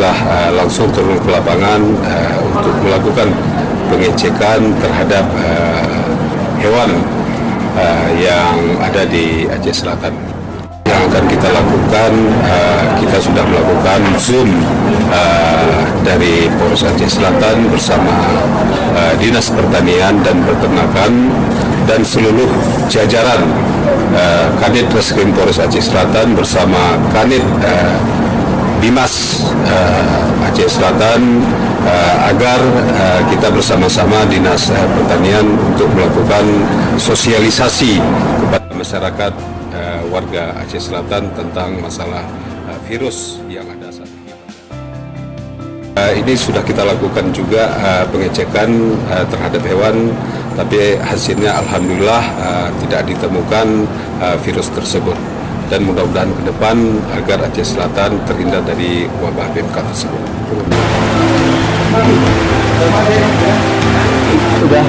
sudah langsung turun ke lapangan untuk melakukan pengecekan terhadap hewan yang ada di Aceh Selatan. Yang akan kita lakukan, kita sudah melakukan Zoom dari Polres Aceh Selatan bersama Dinas Pertanian dan Peternakan dan seluruh jajaran Kanit Reskrim Polres Aceh Selatan bersama Kanit Bimas Aceh Selatan agar kita bersama-sama Dinas Pertanian untuk melakukan sosialisasi kepada masyarakat warga Aceh Selatan tentang masalah virus yang ada saat ini. Ini sudah kita lakukan juga pengecekan terhadap hewan, tapi hasilnya alhamdulillah tidak ditemukan virus tersebut. Dan mudah-mudahan ke depan agar Aceh Selatan terhindar dari wabah PMK tersebut. Sudah.